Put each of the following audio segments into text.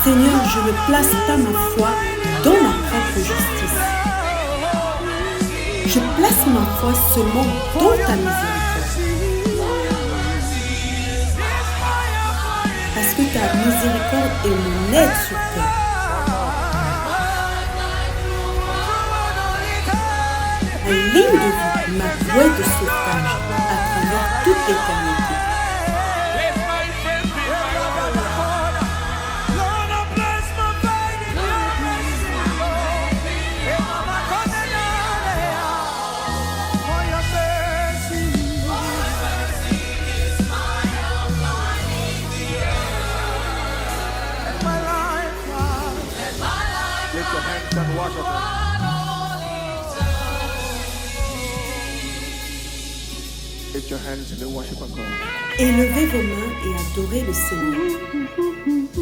Seigneur, je ne place pas ma foi dans ma propre justice. Je place ma foi seulement dans ta miséricorde. Parce que ta miséricorde est mon aide sur terre. Ma ligne de vie, ma voie de sauvetage à travers toute l'éternité. Lift your hands in the worship of God. Élevez vos mains et adorez le Seigneur.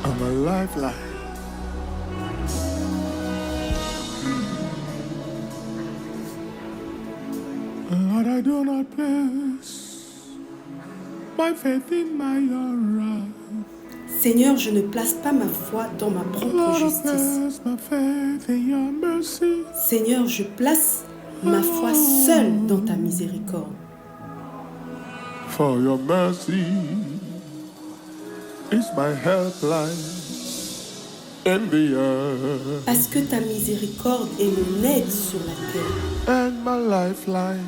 I'm a lifeline. Lord, I do not place my faith in my own right. Seigneur, je ne place pas ma foi dans ma propre Lord, I justice. place my faith in your mercy. Seigneur, je place ma foi seule dans ta miséricorde. For your mercy is my helpline in the earth. Parce que ta miséricorde est mon aide sur la terre. And my lifeline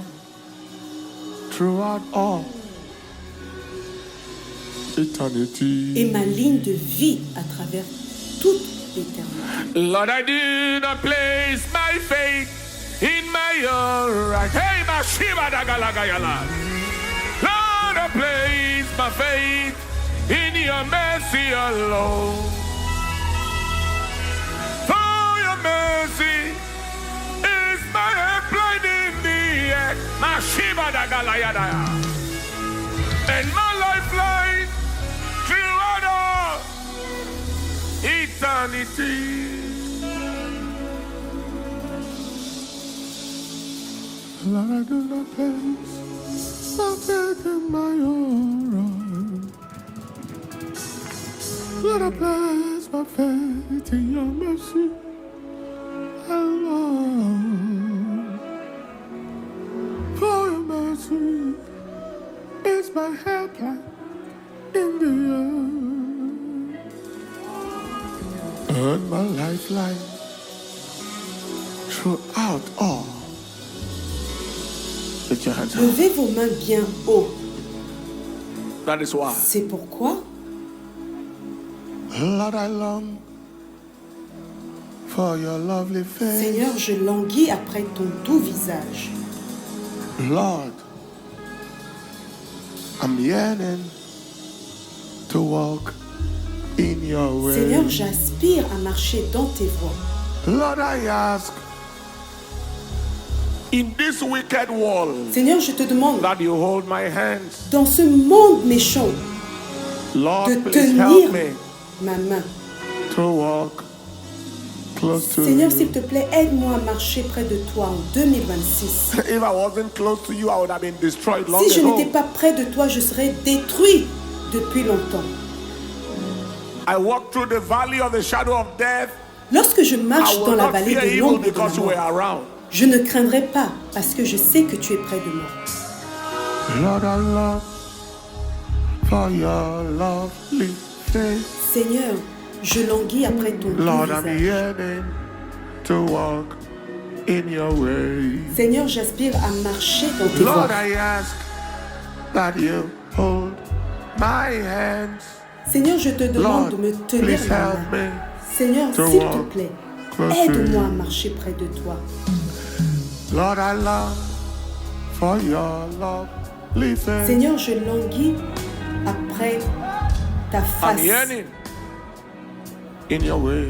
throughout all eternity. Et ma ligne de vie à travers toute l'éternité. Lord, I do not place my faith in my own right. Hey, Mashiva Dagalagayala. Lord, I place my faith in your mercy alone. For your mercy is my helpline in the air. Mashiva Dagalayada. And my lifeline throughout all eternity. Lord, I do not place my faith in my own right. Lord, I place my faith in your mercy alone. For your mercy is my helpline in the earth. And my lifeline throughout all. Lift your hands up. Levez vos mains bien haut. That is why. C'est pourquoi, Lord, I long for your lovely face. Seigneur, je languis après ton doux visage. Lord, I'm yearning to walk in your way. Seigneur, j'aspire à marcher dans tes voies. Lord, I ask in this wicked world Seigneur, je te demande, that you hold my hands. dans ce monde méchant, Lord, de please tenir help me ma main. to walk close to Seigneur, you. s'il te plaît, aide-moi à marcher près de toi en 2026. If I wasn't close to you, I would have been destroyed long Si je ago. n'étais pas près de toi, je serais détruit depuis longtemps. I walk through the valley of the shadow of death. Lorsque je I marche dans will la not vallée fear de evil l'ombre de la because you were mort, around. je ne craindrai pas parce que je sais que tu es près de moi. Lord, I love for your lovely face. Seigneur, je languis après ton doux Lord, I'm visage. yearning to walk in your way. Seigneur, j'aspire à marcher dans tes Lord, voies. I ask that you hold my hands. Seigneur, je te demande de Lord, me tenir please la help main. me Seigneur, to s'il te walk plaît, close to aide-moi à you. marcher près de toi. Lord, I long for your lovely face. Seigneur, je languis après ta I'm face. yearning in your way.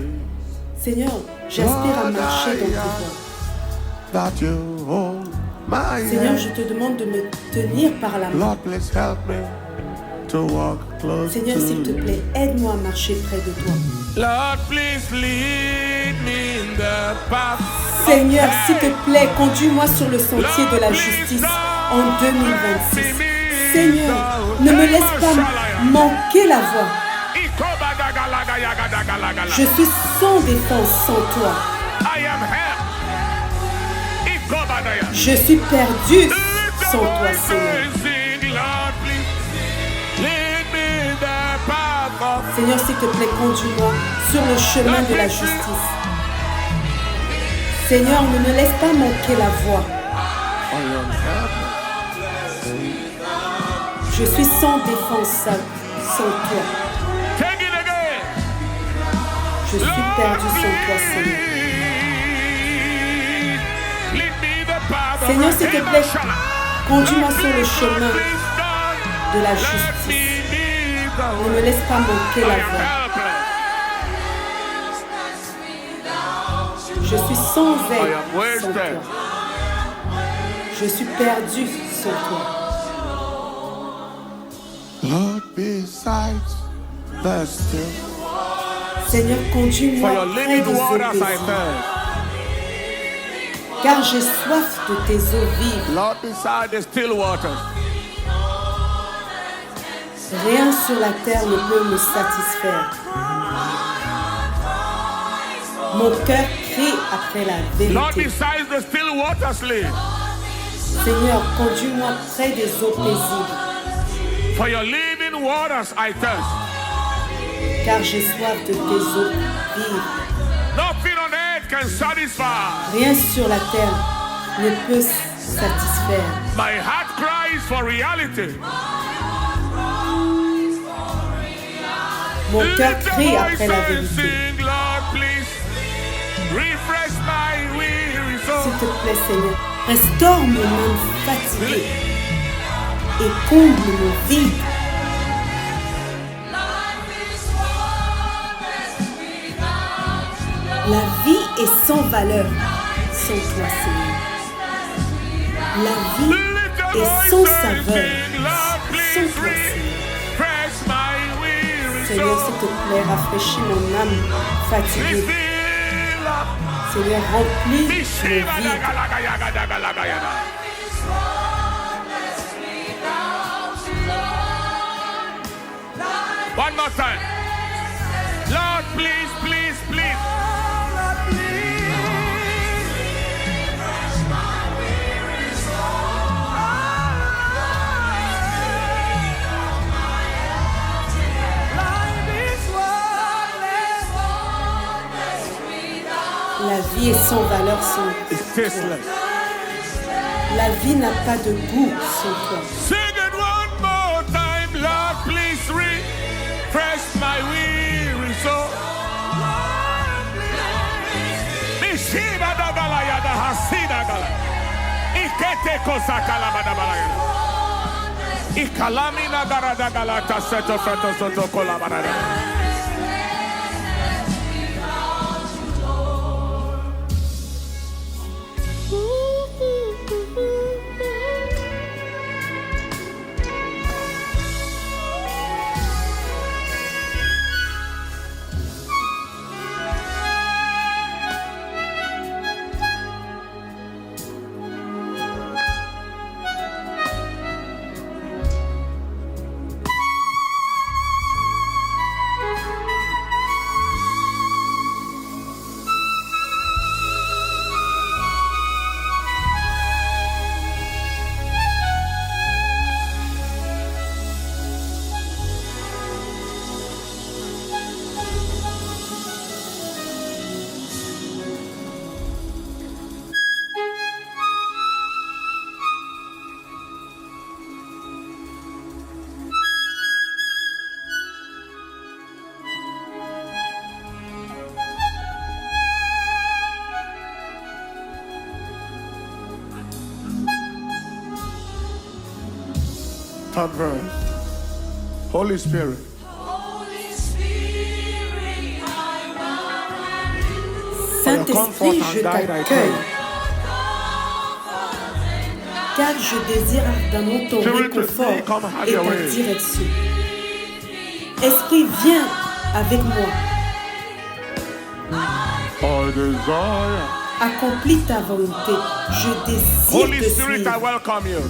Seigneur, j'aspire à Lord, marcher dans tes I voies. ask that you hold my Seigneur, je hand. te demande de me tenir par la main. Lord, please help me to walk close Seigneur, to s'il te you. plaît, aide-moi à marcher près de toi. Lord, please lead me in the path. Seigneur, s'il te plaît, conduis-moi sur le sentier de la justice en 2026. Seigneur, ne me laisse pas manquer la voie. Je suis sans défense sans toi. I am help. Je suis perdu sans toi, Seigneur. Seigneur, s'il te plaît, conduis-moi sur le chemin de la justice. Seigneur, ne me laisse pas manquer la voie. Je suis sans défense sans toi. Je suis perdu sans toi, Seigneur. Seigneur, s'il te plaît, conduis-moi sur le chemin de la justice. Ne me laisse pas manquer la voie. Je suis sans aide sans toi. Je suis perdu sans toi. Lord, beside the still. Seigneur, For conduis-moi your près living des eaux waters I paisibles, thirst. car j'ai soif de tes eaux vives. Lord, beside the still waters. Rien sur la terre ne peut me satisfaire. Mon cœur crie après la Lord, vérité. beside the still waters live. Seigneur, conduis-moi près des eaux paisibles, For your living waters I thirst. car j'ai soif de tes eaux vives. Nothing on earth can satisfy. Rien sur la terre ne peut satisfaire. My heart cries for reality. Mon cœur Lift your crie voice après la and vérité. sing, Lord, please. Refresh my weary S'il soul. te plaît, Seigneur, restaure mon âme fatiguée et comble mon vide. La vie est sans valeur sans toi, Seigneur. La vie Lift your est voice sans and saveur sing, Lord, sans please. toi, Seigneur. Refresh my weary Seigneur, s'il soul. te plaît, rafraîchis mon âme fatiguée. Refill up. Seigneur, remplis le Bishiba vide. dagalagayagadagalagayada. One more time. Lord, please, please, please. La vie est sans valeur sans It's toi. tasteless. La vie n'a pas de goût sans toi. Sing it one more time, Lord, please refresh my weary soul. Bishiba dagalayada hasida gala. Ikete kosakala badabalayada. Ikalamina garadagala taseto feto soto kolabarada. Third verse. Holy Spirit. Saint-Esprit, je t'accueille, car je désire ardemment ton réconfort et ta direction. Esprit, viens avec moi. Accomplis ta volonté. Je désire Holy te Spirit, I suivre. welcome you.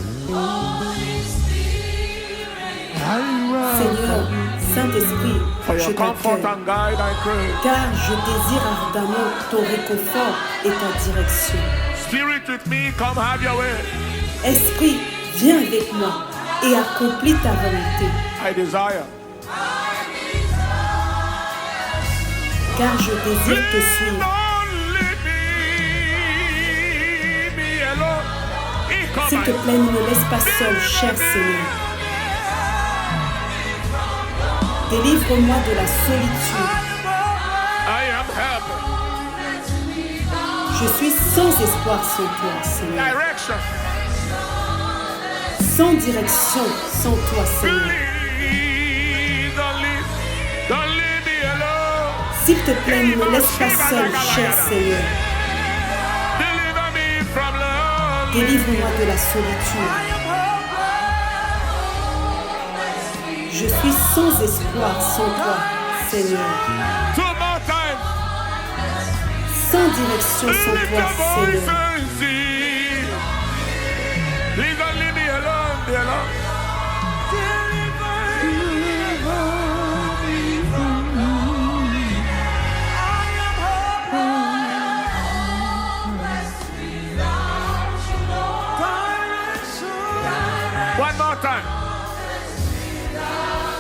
Seigneur, Saint-Esprit, For je your comfort t'accueille, and guide, I pray. car je désire ardemment ton réconfort et ta direction. Spirit with me, come have your way. Esprit, viens avec moi et accomplis ta volonté, I desire. car je désire te suivre. Don't leave me alone. S'il te plaît, ne me laisse pas seul, cher Seigneur. Délivre-moi de la solitude. I am help. Je suis sans espoir sans toi, Seigneur. Direction. Sans direction sans toi, Seigneur. Please, don't leave me alone. S'il te plaît, ne me laisse pas seul, cher Seigneur. Deliver me from love. Délivre-moi de la solitude. Je suis sans espoir sans toi, Seigneur. Two more times. Sans direction sans Lift toi, your voice Seigneur. and sing. Please don't leave me alone, dear Lord. One more time.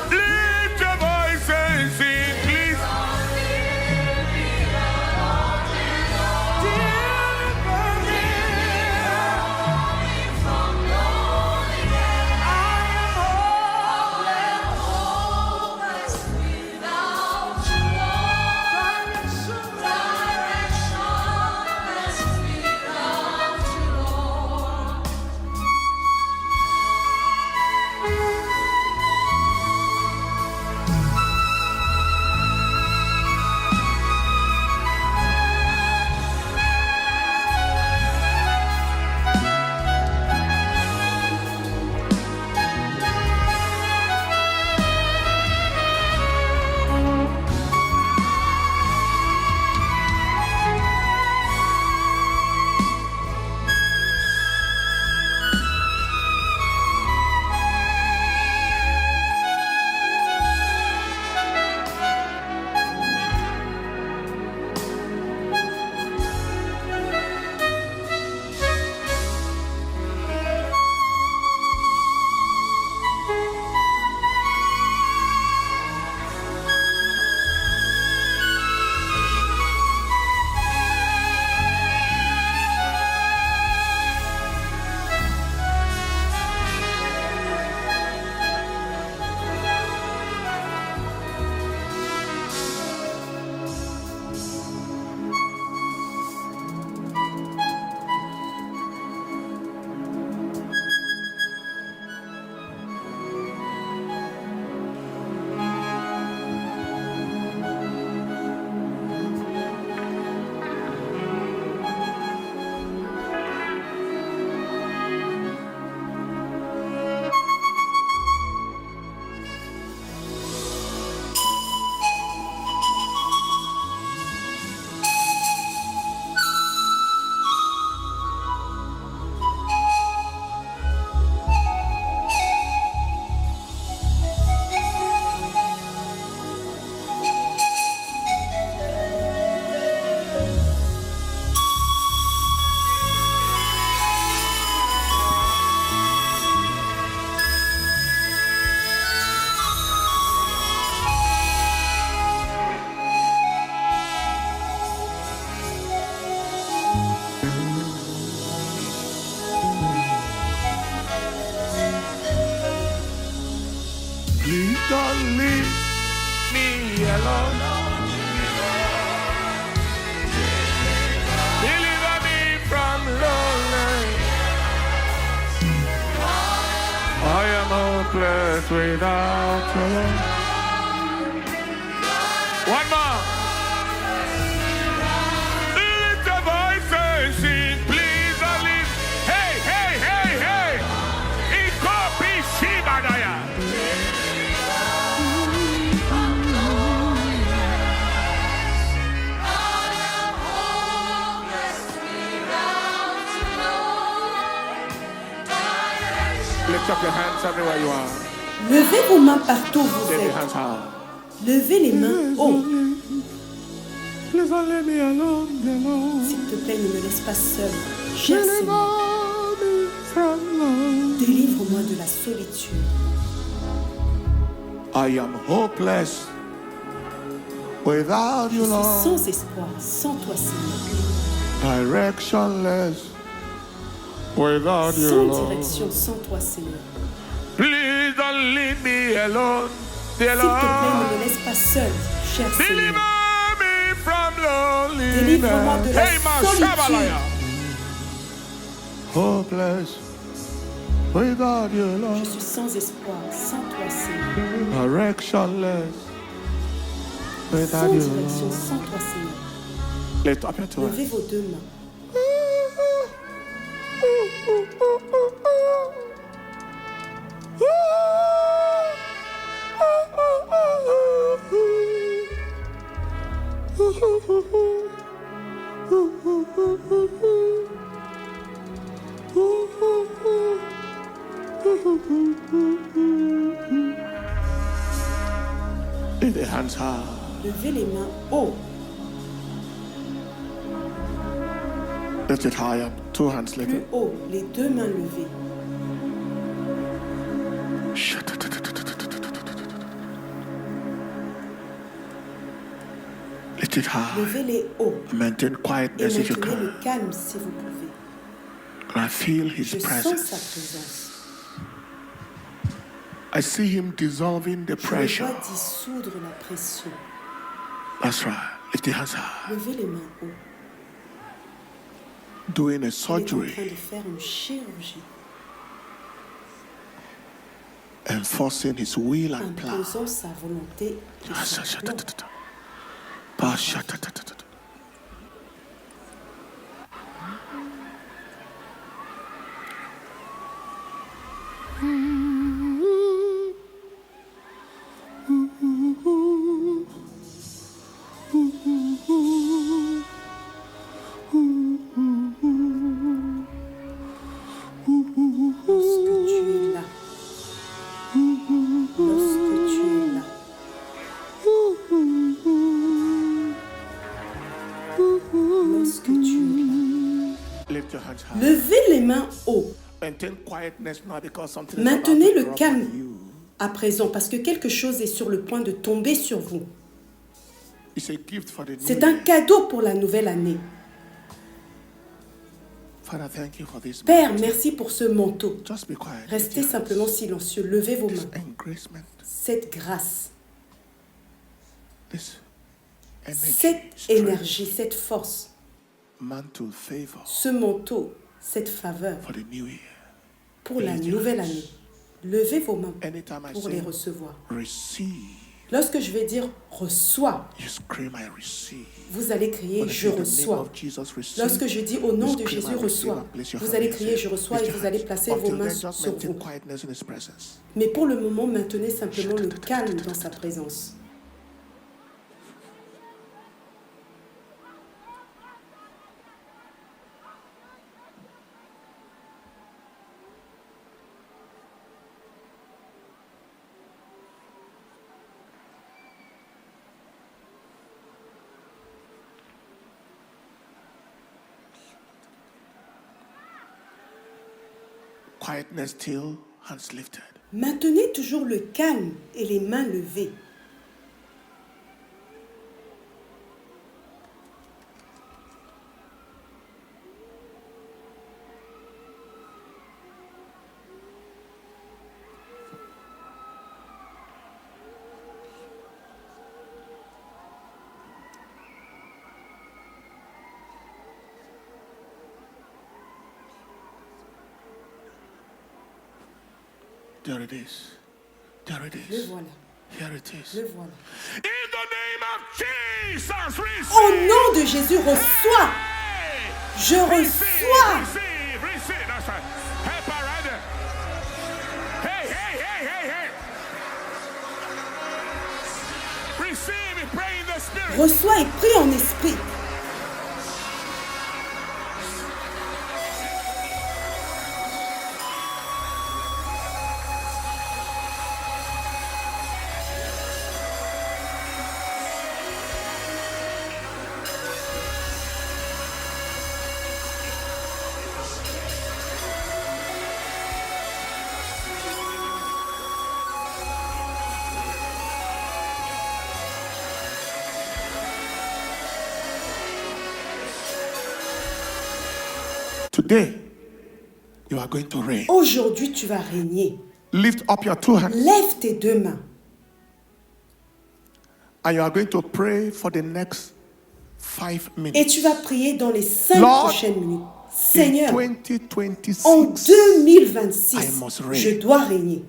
Lift your voice and sing, please. hopeless without you. One more. Lift your voice and sing, please, live. Hey, hey, hey, hey. Ikopi Shibadaya. Lift up your hands everywhere you are. Levez vos mains partout où vous Lift your êtes. hands high. Levez les mains haut. Please don't let me alone, alone. S'il te plaît, ne me laisse pas seul. Cher Seigneur, Deliver me from love. délivre-moi de la solitude. I am hopeless without Je you, suis Lord. sans espoir, sans toi, Seigneur. Directionless without you, Sans Lord. direction, sans toi, Seigneur. Please don't leave me alone, dear S'il te plaît, ne Lord. me laisse pas seul, cher Deliver Seigneur. me from loneliness. Délivre-moi de la Hey, ma solitude. Shabalaya. Hopeless without you, Je Lord. suis sans espoir, sans toi, Seigneur. Directionless Sans without you, direction, Lord. sans toi, Seigneur. Lift up your two hands. Levez vos deux mains. Lift your hands high. Levez les mains haut. Lift it higher. Two hands Plus lifted. haut, les deux mains levées. Lift it high. Levez-les haut. Maintain Et quietness if you maintenez can. le calme si vous pouvez. I feel His Je sens sa presence. présence. I see Him dissolving the Je le pressure. vois dissoudre la pression. That's right. Lift your hands high. Levez les mains haut. Doing a Il est en surgery, train de faire une chirurgie. enforcing His will and plan. Imposant sa volonté et son plan. Lorsque tu es là. Lorsque tu es là. Lorsque tu es là. Lift your hands high. Levez les mains haut. Maintain quietness now because something is Maintenez about to le drop calme on you. à présent parce que quelque chose est sur le point de tomber sur vous. It's a gift for the new C'est un year. cadeau pour la nouvelle année. Father, thank you for this. Père, moment. merci pour ce manteau. Just be quiet. Restez Lift your hands. simplement silencieux. Levez vos This mains. engracement, Cette grâce, this energy, cette strength, énergie, cette force, mantle, favor ce manteau, cette faveur for the new year. pour la nouvelle année. Levez vos mains Anytime I pour say les recevoir. receive, Lorsque je vais dire reçois, you scream, I receive. vous allez crier When I je say the name reçois. of Jesus, receive, Lorsque je dis au nom you de scream, Jésus I receive, reçois, and place your vous hand allez and crier say, je reçois lift et your vous allez hands. placer vos Until mains then, just sur maintain vous. quietness in His presence. Mais pour le moment, maintenez simplement le calme dans sa présence. Quietness still, hands lifted. Maintenez toujours le calme et les mains levées. There it is. There it Le is. voilà. Here it is. Le voilà. In the name of Jesus, receive. Au nom de Jésus, reçois. Je reçois. Receive. That's right. Help her right there. Hey. Receive it. Pray in the spirit. Reçois et prie en esprit. Today, you are going to reign. Aujourd'hui, tu vas régner. Lift up your two hands Lève tes deux mains and you are going to pray for the next 5 et minutes. tu vas prier dans les 5 Lord, prochaines minutes. In Seigneur, 2026, en 2026, I must reign. je dois régner.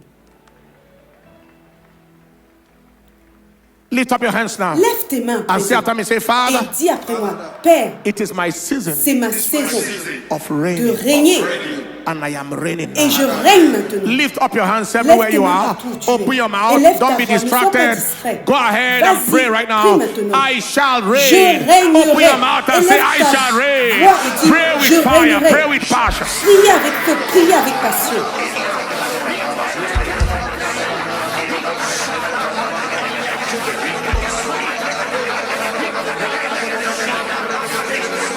Lift up your hands now Lève tes mains and say présent, after me, say, et Father, dis après moi, Père, it is my season c'est ma saison of de reigning régner and I am reigning et now. je règne maintenant. Lift up your hands everywhere tes you mains are. partout où tu Open es. your Et mouth. lève Don't ta be voix, ne sois pas distracted. distrait. Go ahead and Vas-y, pray right now. prie maintenant. I shall Je reign. régnerai. Open your mouth and Et say, lève I ta shall reign. voix et dis, Pray je with fire. régnerai. Pray with passion. Priez avec feu, priez avec passion.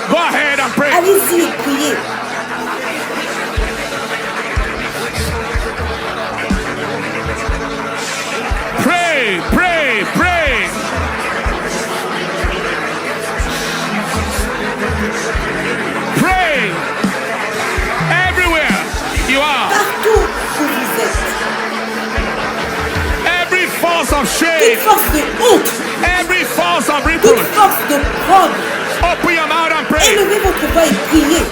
Go ahead and pray. Allez-y, priez. Pray. Pray. Everywhere you are. Partout où vous êtes. Every force of Toute shame. force de honte, Every force of toute reproach. force de prendre. Open your mouth and pray. Élevez votre voix et priez.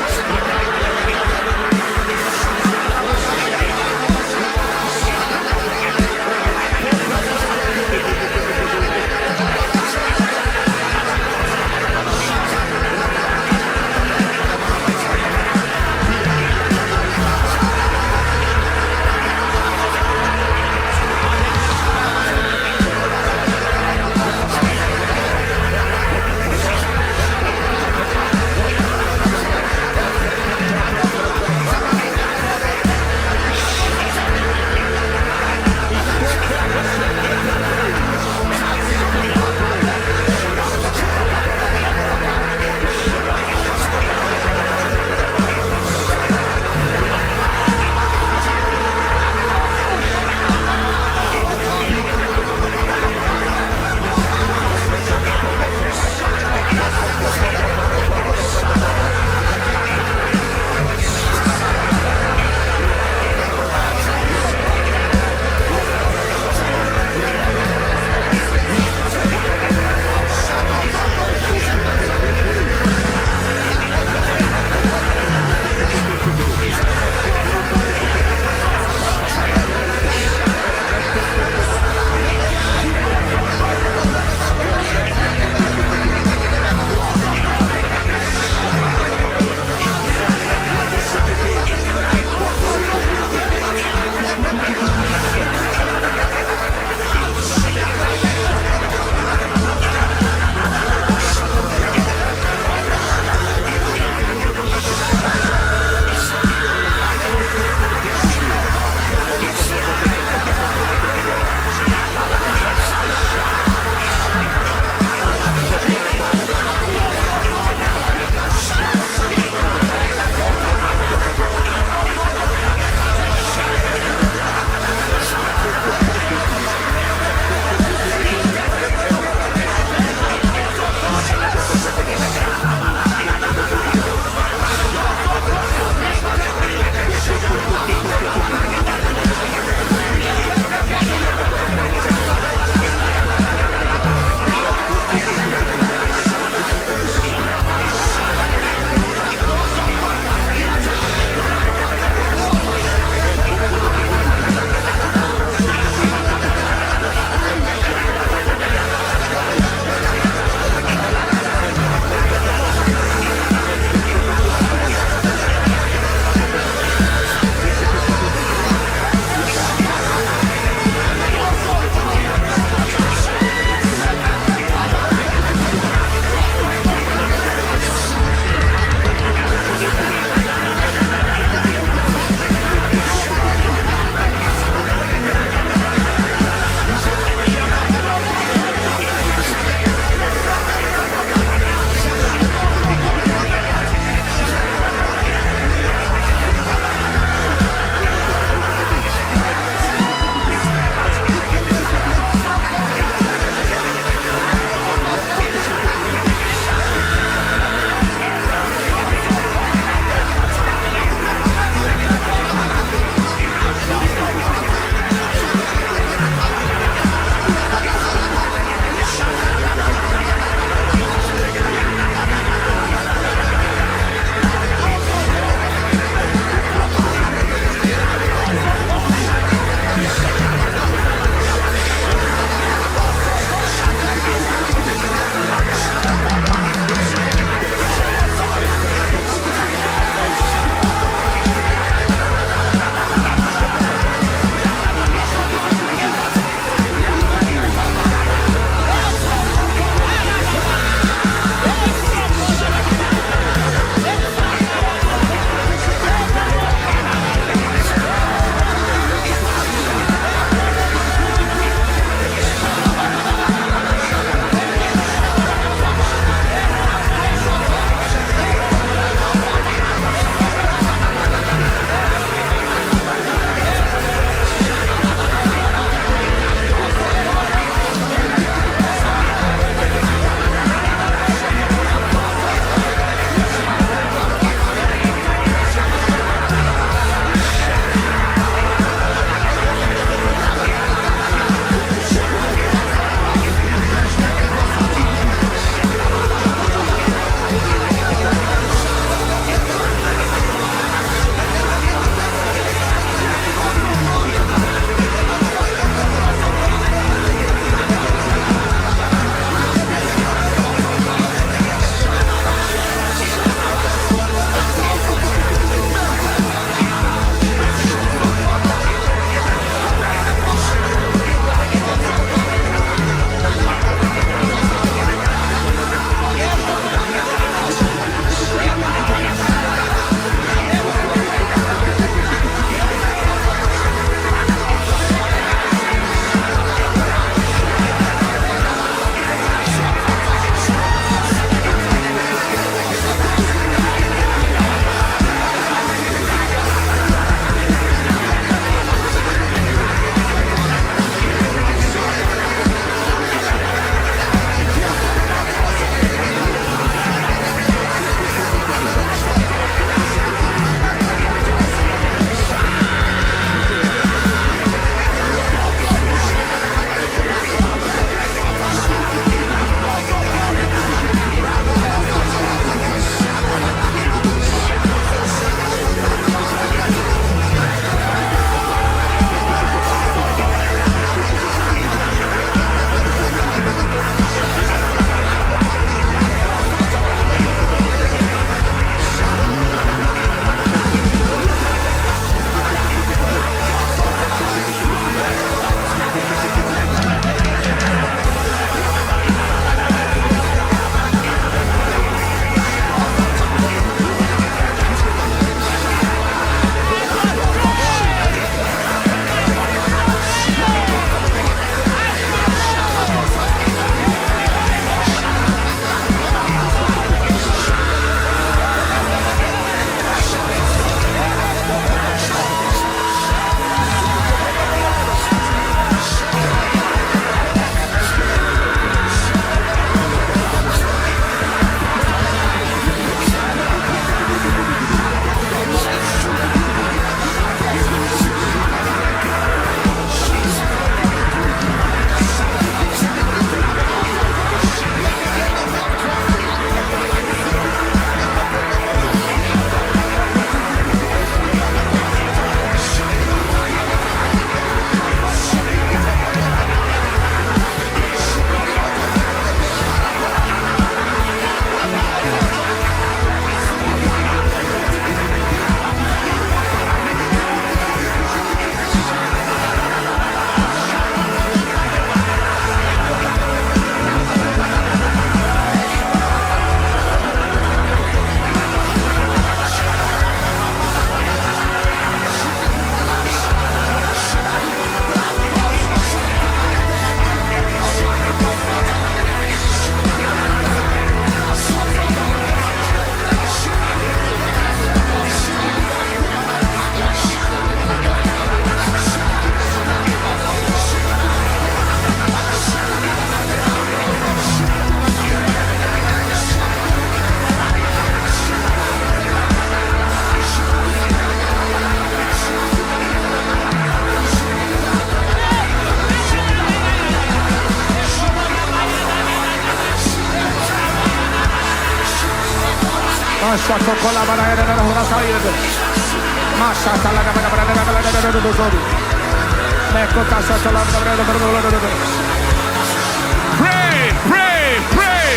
Pray, pray, pray.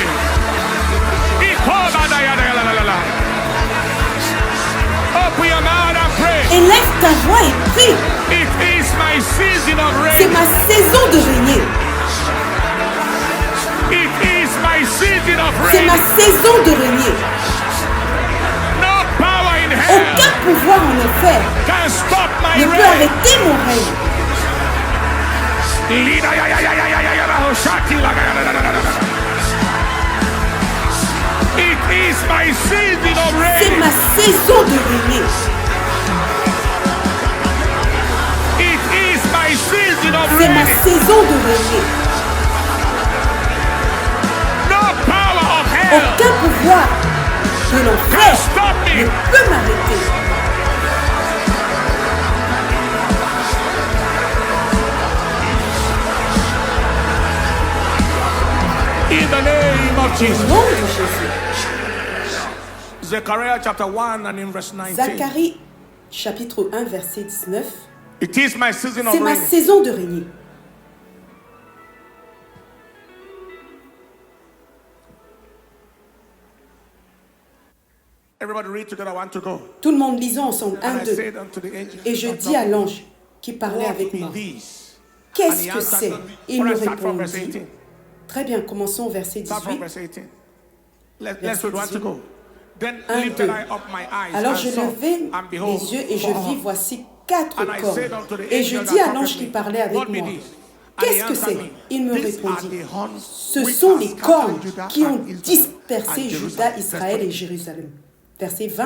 Open your mouth and pray. Élève ta voix et prie. It is my season of C'est rain. ma saison de régner. It is my season of C'est rain. ma saison de régner. No power in hell Aucun pouvoir en enfer can stop my ne peut rain. arrêter mon règne. It is my season of C'est rain. ma saison de régner. It is my season of C'est ma rain. saison de régner. No power of hell Aucun pouvoir de can l'enfer stop ne me. peut m'arrêter. In the name of Au Jesus. nom de Jésus. Zechariah chapter 1 and in verse 19. Zacharie chapitre 1 verset 19. It is my season C'est of ma rain. saison de régner. Everybody read together, 1 to go. Tout le monde lisons ensemble. 1, And I 2. said unto the angel, Et je dis à l'ange qui parlait what avec be moi, these? And qu'est-ce he que answered c'est? me. Il Well, me I start from verse répondit. 18. Très bien, commençons au verset Start from 18. verse 18. Let's read 1 to go. Then 1, lifted 2. I up my eyes Alors and je saw, levai and behold, les yeux et je 4 vis, horns. voici 4 And I said cornes. unto the Et je angel dis that à l'ange talked qui with parlait me, avec what be moi, these? And he qu'est-ce que answered c'est? me, Il me these are répondit, the horns ce which sont have les scattered cornes Judah qui ont and Israel dispersé and Juda, Jerusalem. Israël et Jérusalem. Verset 20.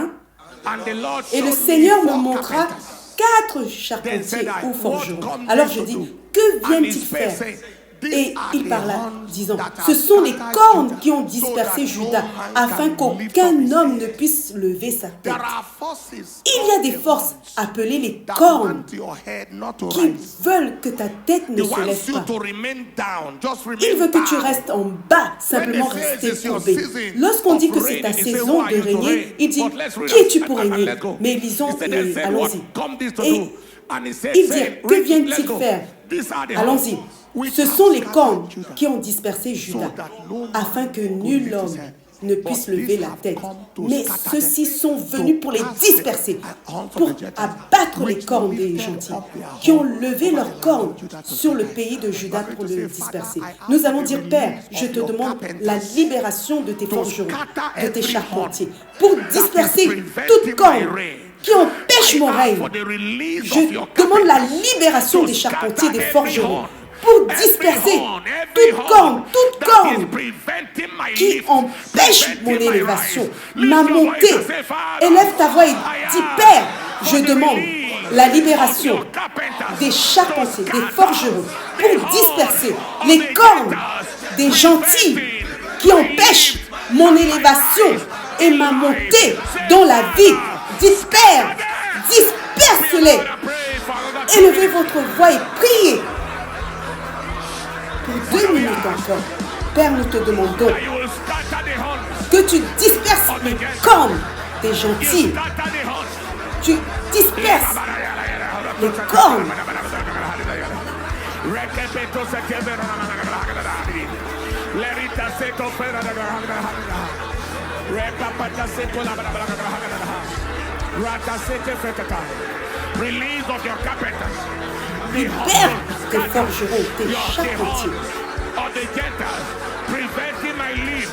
And the Lord Et le showed me Seigneur me 4 montra carpenters. 4 charpentiers ou What forgerons. come Alors they je to dis, do? que And viennent-ils he spake, faire? saying, These Et are il the parla, horns disant, that have ce sont les scattered cornes Judah, qui ont so dispersé that Juda, no man afin can lift qu'aucun up his homme head. ne puisse lever sa tête. There are forces Il y a called des the forces horns appelées les that cornes want your head not to qui rise. veulent que ta tête ne He se wants lève you pas. to remain down. Just Il remain veut que tu down. restes en bas, simplement When they say rester it's your courbé. season Lorsqu'on dit of que c'est ta reign, they say, saison who are de you to régner, reign? il dit, But let's read qui es-tu pour and régner? let's go. Mais lisons He said, they et said, allons-y. what come this to Et do? And he said, il dit, saying, que read, viennent-ils let's go. faire? These are the Allons-y. horns which Ce have sont les scattered cornes Judah, qui ont dispersé Juda, that no man afin que could nul lift his homme head. ne puisse But lever these la have tête. come to Mais scatter ceux-ci them, sont venus pour les to cast disperser, the horns of pour the Gentiles, abattre les which cornes des lifted gentils, up their qui ont horns levé over leurs the land cornes of Judah to sur le scatter. pays de Juda You are going pour to le say, disperser. Father, I Nous ask allons the dire, Père, release je of te your demande carpenters la libération de tes to forgerons, scatter de tes every charpentiers, horn pour that disperser is preventing toute my corne reign. qui empêche mon I ask règne. for the release Je of your demande la carpenters libération to des charpentiers, scatter des every forgerons, horn, pour every disperser horn, every toute horn corne that is qui preventing my lift, empêche mon preventing my élévation, rise. ma Lift your voice montée. and say, Father, Élève ta voix et I dis, ask Père, for je the demande release la of libération your carpenters des charpentiers, to des scatter forgerons, the pour horn disperser of les the cornes Gentiles, des gentils preventing qui my empêchent lift mon and my élévation rise et in ma life. montée Say, dans la vie. Father, Disperse, disperse-les. Élevez votre voix et priez. Pour 2 minutes encore. Père, nous te demandons You will scatter the horns. que tu disperses les cornes des gentils. You scatter the horns. Tu disperses les cornes. Release of your carpenters. Libère tes forgerons, tes charpentiers. Of the Gentiles, preventing my life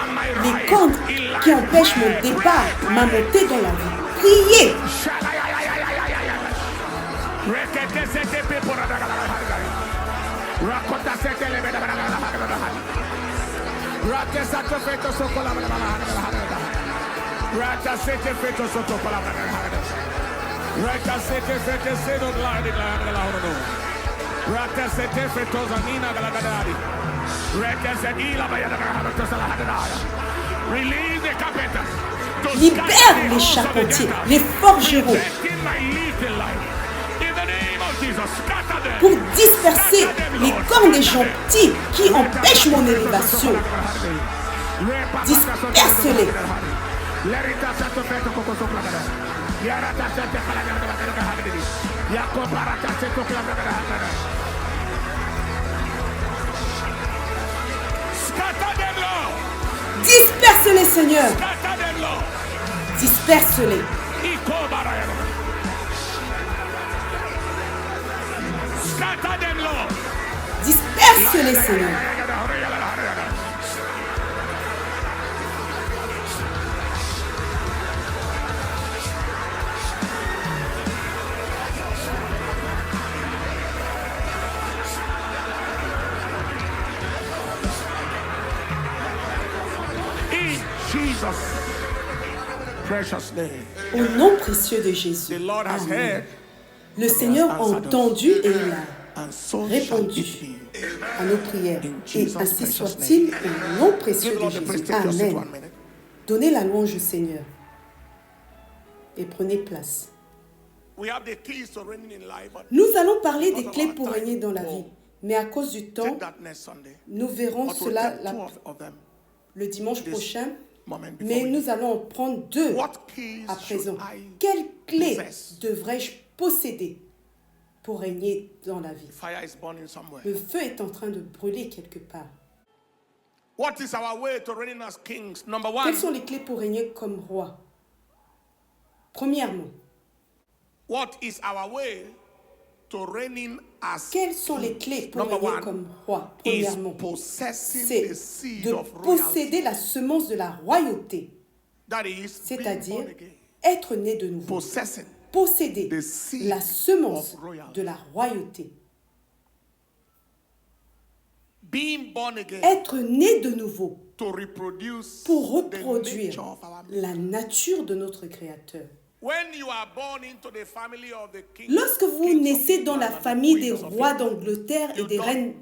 and my Les rise cornes in life. qui empêchent mon départ, ma montée dans la vie. Priez. Release the carpenters. Libère les charpentiers, les forgerons, pour disperser les cornes des gentils qui empêchent mon élévation. Disperse-les. Lerita sato feto koko sokla gada. Yarata sete kala gada gada hagadi. Yako parata seto kala gada hagada. Scatter them, Lord. Disperse-les, Seigneur. Scatter them, Lord. Disperse-les. Iko baraya. Scatter them, Lord. Disperse-les, Seigneur. Jesus' precious name. Au nom précieux de Jésus. The Lord has Amen. heard. Le Seigneur a entendu et il a répondu à nos prières. Et ainsi soit-il au nom précieux de Jésus. Amen. Donnez la louange au Seigneur. Et prenez place. Nous allons parler des clés pour régner dans la vie. Mais à cause du temps, nous verrons cela le dimanche prochain. Mais nous allons en prendre deux à présent. Quelles clés devrais-je posséder pour régner dans la vie? Le feu est en train de brûler quelque part. Quelles sont les clés pour régner comme roi? Premièrement, quelles sont les clés pour régner comme roi? Premièrement, c'est de posséder la semence de la royauté, c'est-à-dire être né de nouveau. Posséder la semence de la royauté. Être né de nouveau pour reproduire la nature de notre Créateur. Lorsque vous naissez dans la famille des rois d'Angleterre et des reines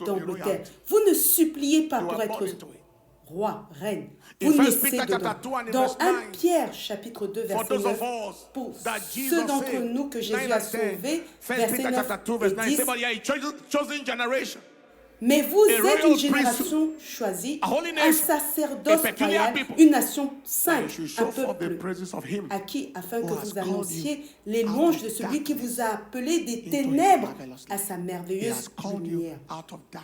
d'Angleterre, vous ne suppliez pas pour être roi, reine. Vous naissez dedans. Dans 1 Pierre, chapitre 2, verset 9, pour ceux d'entre nous que Jésus a sauvés, verset 9 et 10, mais vous êtes une génération choisie, un sacerdoce royal, une nation sainte, un peuple acquis, afin que vous annonciez les louanges de celui qui vous a appelé des ténèbres à sa merveilleuse lumière.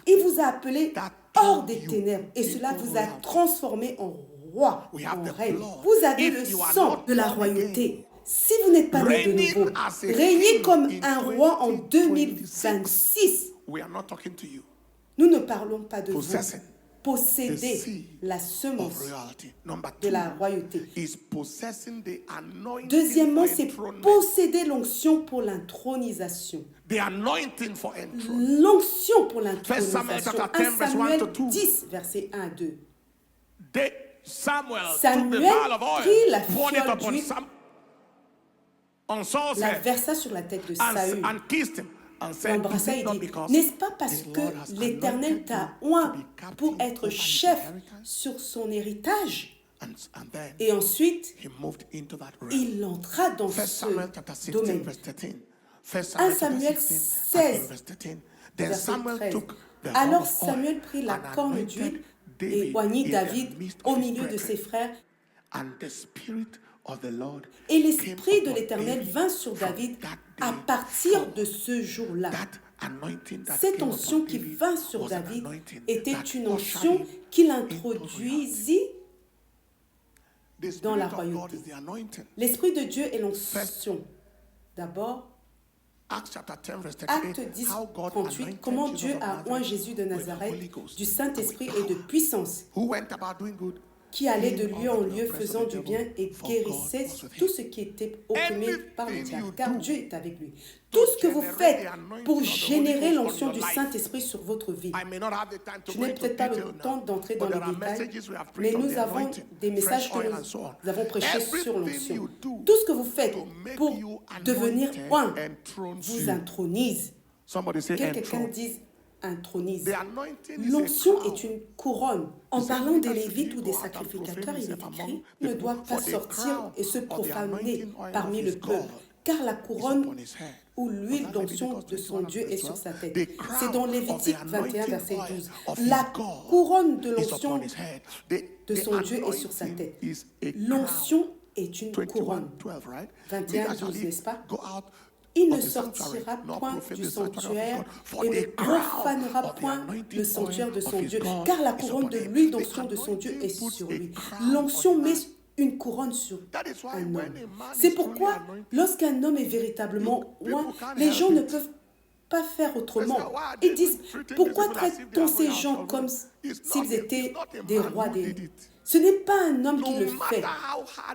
Il vous a appelé hors des ténèbres et cela vous a transformé en roi, en reine. Vous avez le sang de la royauté. Si vous n'êtes pas né de nouveau, régnez comme un roi en 2026. Nous ne parlons pas de vous. Posséder la semence de la royauté. Deuxièmement, c'est posséder l'onction pour l'intronisation. L'onction pour l'intronisation. 1 Samuel 10, versets 1 à 2. Samuel prit la fiole d'huile, la versa sur la tête de Saül. L'embrassa et dit, n'est-ce pas parce que l'Éternel t'a oint pour être chef sur son héritage? Et ensuite, il entra dans ce domaine. 1 Samuel 16, verset 13. Alors Samuel prit la corne d'huile et oignit David au milieu de ses frères. Et l'Esprit de l'Éternel vint sur David à partir de ce jour-là. Cette onction qui vint sur David était une onction qui l'introduisit dans la royauté. L'Esprit de Dieu est l'onction. D'abord, Acte 10, 38, comment Dieu a oint Jésus de Nazareth du Saint-Esprit et de puissance, qui allait de lieu en lieu faisant du bien et guérissait tout ce qui était opprimé par le diable, car Dieu est avec lui. Tout ce que vous faites pour générer l'onction du Saint-Esprit sur votre vie. Je n'ai peut-être pas le temps d'entrer dans les détails, mais nous avons des messages que nous avons prêchés sur l'onction. Tout ce que vous faites pour devenir oint vous intronise. Que quelqu'un dise intronise. L'onction est une couronne. En parlant des Lévites ou des sacrificateurs, il est écrit, ne doit pas sortir et se profaner parmi le peuple. car la couronne ou l'huile d'onction de son Dieu est sur sa tête. C'est dans Lévitique 21, verset 12. La couronne de l'onction de son Dieu est sur sa tête. L'onction est une couronne. 21, 12, n'est-ce pas? Il ne sortira point du sanctuaire et ne profanera point le sanctuaire de son Dieu, car la couronne de l'huile d'onction de son Dieu est sur lui. L'onction met une couronne sur un homme. C'est pourquoi, lorsqu'un homme est véritablement oint, les gens ne peuvent pas faire autrement. Ils disent, pourquoi traite-t-on ces gens comme s'ils étaient des rois des... Ce n'est pas un homme qui le fait.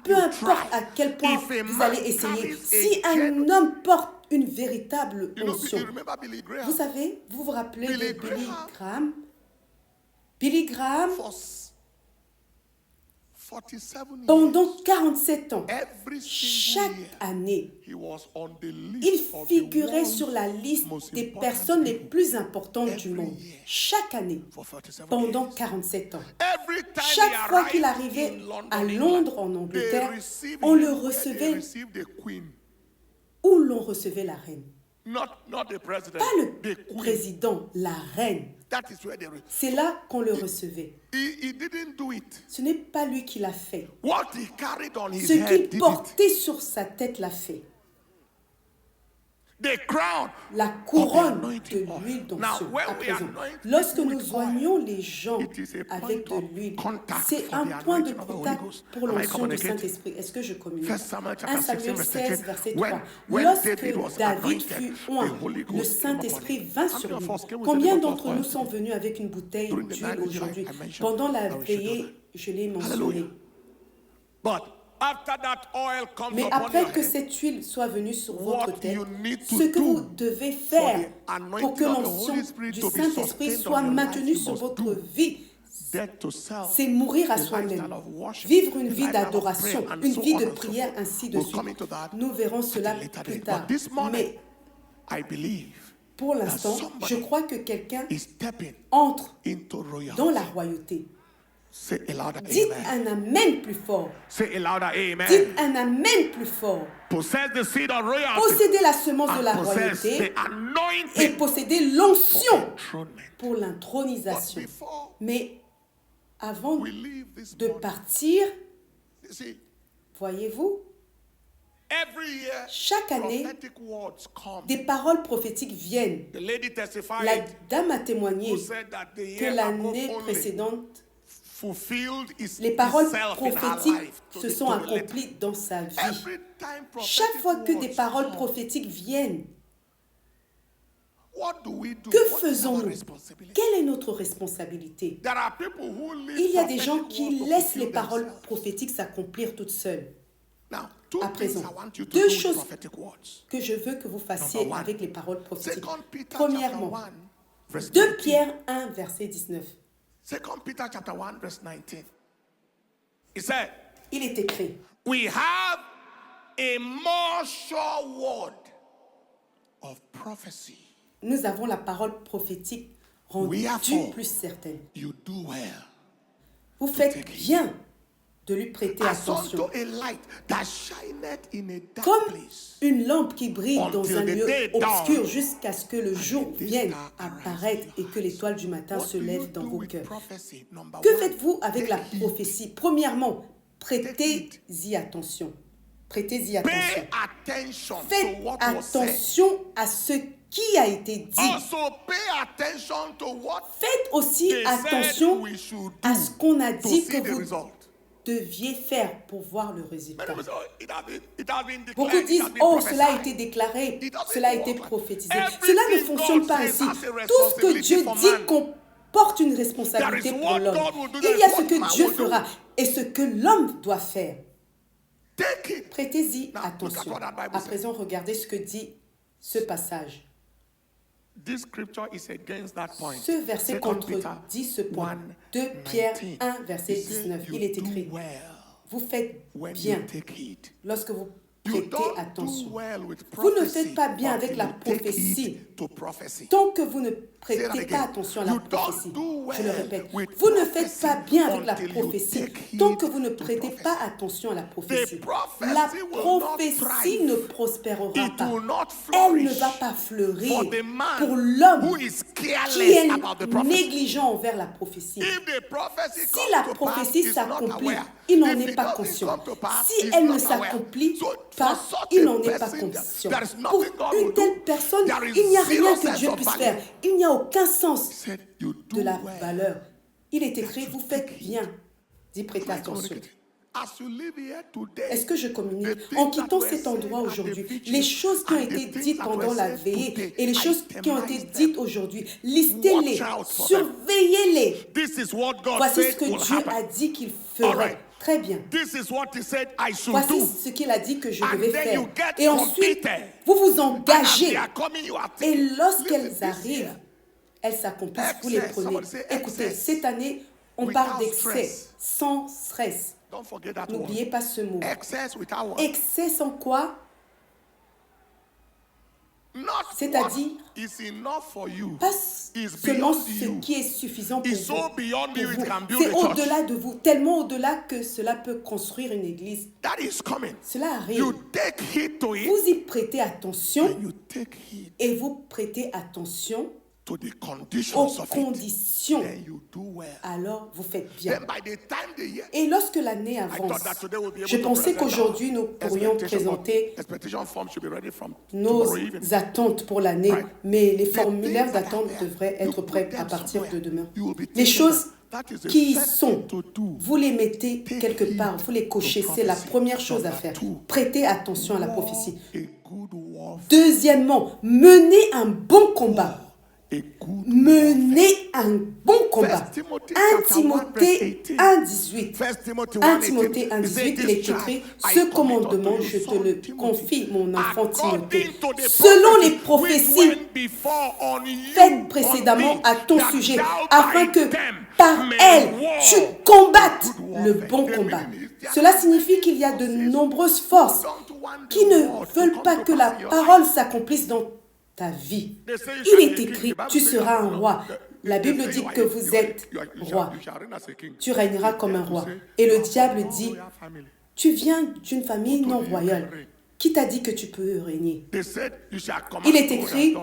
Peu importe à quel point vous allez essayer. Si un homme porte une véritable onction, vous savez, vous vous rappelez de Billy Graham? Billy Graham, pendant 47 ans, chaque année, il figurait sur la liste des personnes les plus importantes du monde. Chaque année, pendant 47 ans. Chaque fois qu'il arrivait à Londres, en Angleterre, on le recevait où l'on recevait la reine. Pas le président, la reine. C'est là qu'on le recevait. Ce n'est pas lui qui l'a fait. Ce qu'il portait sur sa tête l'a fait. La couronne de l'huile d'onction. À présent, lorsque nous oignons les gens avec de l'huile, c'est un point de contact pour l'onction du Saint-Esprit. Est-ce que je communique? 1 Samuel 16, verset 3. Lorsque David fut oint, le Saint-Esprit vint sur lui. Combien d'entre nous sont venus avec une bouteille d'huile aujourd'hui? Pendant la veillée, je l'ai mentionné. Mais après que cette huile soit venue sur votre tête, ce que vous devez faire pour que l'onction du Saint-Esprit soit maintenue sur votre vie, c'est mourir à soi-même, vivre une vie d'adoration, une vie de prière, ainsi de suite. Nous verrons cela plus tard. Mais pour l'instant, je crois que quelqu'un entre dans la royauté. Dites un amen plus fort. Dites un amen plus fort. Possédez la semence de la royauté et possédez l'onction pour l'intronisation. Mais avant de partir, voyez-vous, chaque année, des paroles prophétiques viennent. La dame a témoigné que l'année précédente, les paroles prophétiques se sont accomplies dans sa vie. Chaque fois que des paroles prophétiques viennent, que faisons-nous? Quelle est notre responsabilité? Il y a des gens qui laissent les paroles prophétiques s'accomplir toutes seules. À présent, deux choses que je veux que vous fassiez avec les paroles prophétiques. Premièrement, 2 Pierre 1, verset 19. 2 Peter chapter 1, verse 19. It said, il est écrit, we have a more sure word of prophecy. Nous avons la parole prophétique rendue plus certaine. You do well. Vous faites bien de lui prêter attention. Comme une lampe qui brille dans un lieu obscur jusqu'à ce que le jour vienne apparaître et que l'étoile du matin se lève dans vos cœurs. Que faites-vous avec la prophétie? Premièrement, prêtez-y attention. Prêtez-y attention. Faites attention à ce qui a été dit. Faites aussi attention à ce qu'on a dit que vous deviez faire pour voir le résultat. Beaucoup disent, oh, cela a été déclaré, cela a été prophétisé. Cela ne fonctionne pas ainsi. Tout ce que Dieu dit comporte une responsabilité pour l'homme. Il y a ce que Dieu fera et ce que l'homme doit faire. Prêtez-y attention. À présent, regardez ce que dit ce passage. Ce verset contredit ce point. 2 Pierre 1, verset 19. Il est écrit, vous faites bien lorsque vous prêtez attention. Vous ne faites pas bien avec la prophétie tant que vous ne prêtez pas attention à la prophétie. Je le répète, vous ne faites pas bien avec la prophétie tant que vous ne prêtez pas attention à la prophétie. La prophétie ne prospérera pas. Elle ne va pas fleurir pour l'homme qui est négligent envers la prophétie. Si la prophétie s'accomplit, il n'en est pas conscient. Si elle ne s'accomplit pas, il n'en est pas conscient. Pour une telle personne, il n'y a rien que Dieu puisse faire. Il n'y a aucun sens de la valeur. Il est écrit, vous faites bien d'y prêter attention. Est-ce que je communique? En quittant cet endroit aujourd'hui, les choses qui ont été dites pendant la veillée et les choses qui ont été dites aujourd'hui, listez-les, surveillez-les. Voici ce que Dieu a dit qu'il ferait. Très bien. Voici ce qu'il a dit que je devais faire. Et ensuite, vous vous engagez. Et lorsqu'elles arrivent, elles s'accomplissent. Vous les prenez. Écoutez, cette année, on parle d'excès, sans stress. N'oubliez pas ce mot. Excès sans quoi? C'est-à-dire, pas seulement ce qui est suffisant pour vous. C'est au-delà de vous, tellement au-delà que cela peut construire une église. Cela arrive. Vous y prêtez attention et vous prêtez attention aux conditions, alors vous faites bien. Et lorsque l'année avance, je pensais qu'aujourd'hui nous pourrions présenter nos attentes pour l'année, mais les formulaires d'attente devraient être prêts à partir de demain. Les choses qui y sont, vous les mettez quelque part, vous les cochez, c'est la première chose à faire. Prêtez attention à la prophétie. Deuxièmement, menez un bon combat. Menez un bon combat. 1 Timothée 1,18. 1 Timothée 1,18, il est écrit, ce commandement, je te le confie, mon enfant Timothée, selon les prophéties faites précédemment à ton sujet, afin que par elles, tu combattes le bon combat. Cela signifie qu'il y a de nombreuses forces qui ne veulent pas que la parole s'accomplisse dans ta vie. Il est écrit, tu seras un roi. La Bible dit que vous êtes roi. Tu régneras comme un roi. Et le diable dit, tu viens d'une famille non royale. Qui t'a dit que tu peux régner? Il est écrit,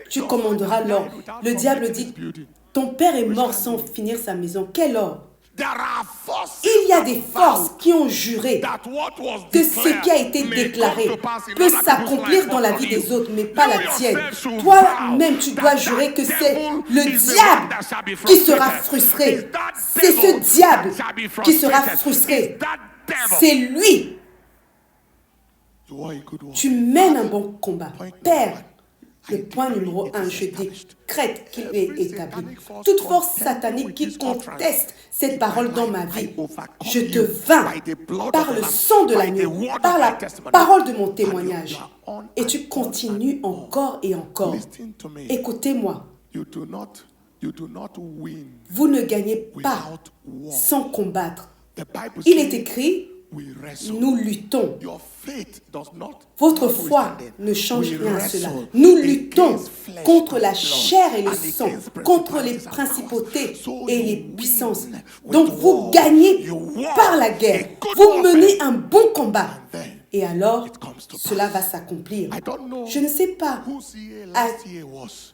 tu commanderas l'or. Le diable dit, ton père est mort sans finir sa maison. Quel or? Il y a des forces qui ont juré que ce qui a été déclaré peut s'accomplir dans la vie des autres, mais pas la tienne. Toi-même, tu dois jurer que c'est le diable qui sera frustré. C'est ce diable qui sera frustré. C'est lui. Tu mènes un bon combat. Père, le point numéro 1, je décrète qu'il est établi. Toute force satanique qui conteste cette parole dans ma vie, je te vains par le sang de l'agneau, par la parole de mon témoignage. Et tu continues encore et encore. Écoutez-moi. Vous ne gagnez pas sans combattre. Il est écrit, nous luttons. Votre foi ne change rien à cela. Nous luttons contre la chair et le sang, contre les principautés et les puissances. Donc vous gagnez par la guerre. Vous menez un bon combat. Et alors, cela va s'accomplir. Je ne sais pas à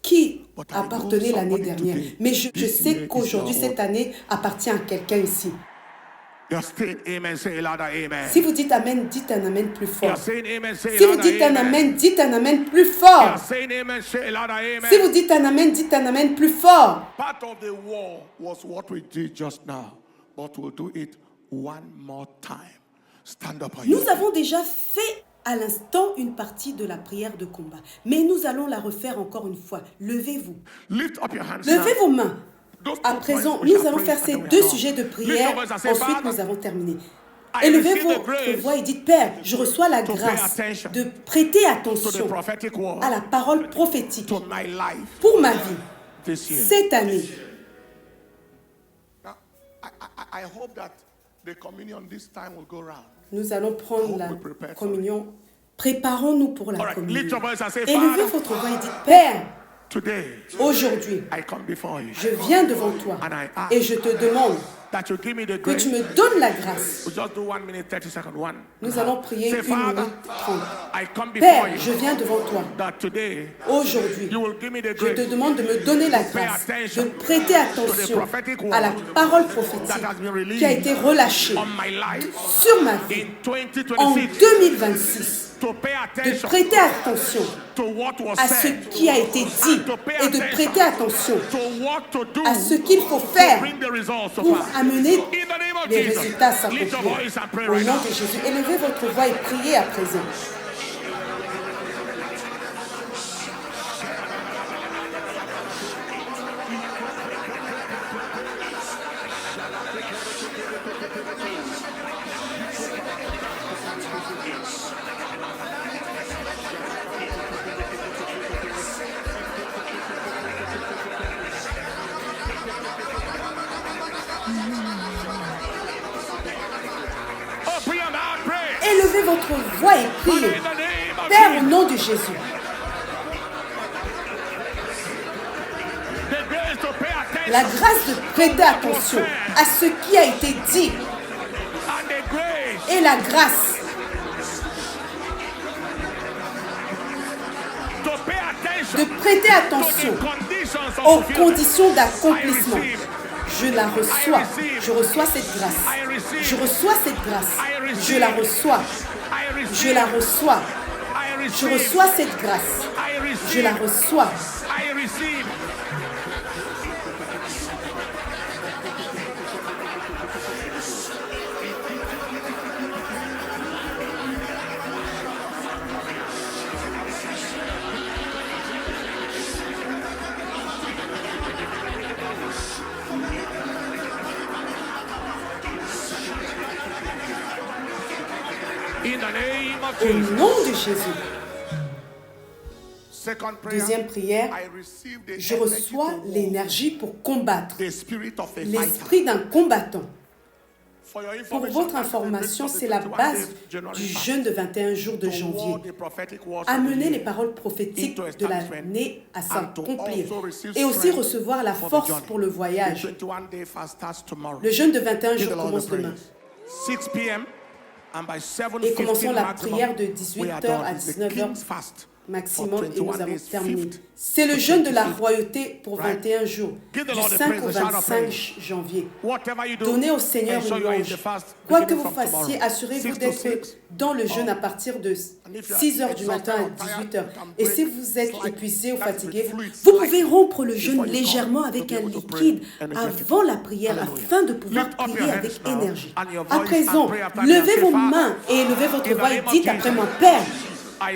qui appartenait l'année dernière, mais je sais qu'aujourd'hui, cette année appartient à quelqu'un ici. Si vous dites Amen, dites un Amen plus fort. Si vous dites un Amen, dites un Amen plus fort. Si vous dites un Amen, dites un Amen plus fort. Part of the war was what we did just now, but we'll do it one more time. Stand up. Nous avons déjà fait à l'instant une partie de la prière de combat, mais nous allons la refaire encore une fois. Levez-vous. Levez vos mains. À présent, nous allons faire ces deux sujets de prière. Ensuite, nous avons terminé. Élevez votre voix et dites, Père, je reçois la grâce de prêter attention à la parole prophétique pour ma vie cette année. Nous allons prendre la communion Préparons-nous pour la communion. Lift your voice and say, Élevez Father, votre voix et dites, Père, today aujourd'hui, I come before you je viens devant toi and I ask et je te demande that you give me the que grace. tu me donnes la grâce. We'll just do 1 minute 30 seconds. One. Nous allons prier Say, 1 Father, minute 30. I come before Père, you je viens devant toi. that today Aujourd'hui, you will give me the je te grace demande de me donner la grâce, de prêter attention à la parole prophétique qui a été relâchée on my life sur ma vie in en 2026 2026. to pay De attention prêter attention to what was à ce said, qui a été dit et de prêter attention to what to do à ce qu'il faut to faire bring the results to pour pass. amener In the name of les Jesus, résultats à lift your s'accomplir. voice and pray Au right nom now. de Jésus, élevez votre voix et priez à présent. Open your mouth, pray. Élevez votre voix et Father, priez. in the name of Père, au Jesus, nom de Jésus, the grace to pay attention la grâce de prêter attention à ce qui a été dit and the grace et la grâce to pay attention de prêter attention to the conditions of aux fulfillment. conditions d'accomplissement. I receive. Je la reçois. Je reçois cette grâce. I receive. Je reçois cette grâce. I receive. Je la reçois. I receive. Je la reçois. I Je receive. reçois cette grâce. I receive. Je la reçois. I receive. In the name of Au Jesus. nom de Jésus. Second prayer. Deuxième prière. I receive the Je energy reçois to war, l'énergie pour combattre. the spirit of a fighter. L'esprit d'un combattant. For your Pour information, votre information, c'est la base du jeûne de 21 jours de janvier. Amener les paroles prophétiques de l'année à s'accomplir et aussi recevoir la force pour le voyage. Le jeûne de 21 jours commence demain. 6 p.m. and by 7:15 Et commençons la maximum, prière de we are 18h à done. It's the 19h King's fast maximum for et nous 21 avons days, terminé. 5th C'est le to jeûne de la 25th. royauté pour Right. 21 jours, Give the du Lord the 5 praise, au a shout of 25 praise. janvier. Whatever you do, Donnez au Seigneur ensure une you are in louange. the fast Quoi que beginning vous from tomorrow. fassiez, assurez-vous 6 to d'être 6. dans le jeûne à partir de 6h du matin à 18h. Et si vous êtes épuisé ou fatigué, vous pouvez rompre le jeûne légèrement avec un liquide avant la prière afin de pouvoir prier avec énergie. À présent, levez vos mains et élevez votre voix et dites après moi, Père,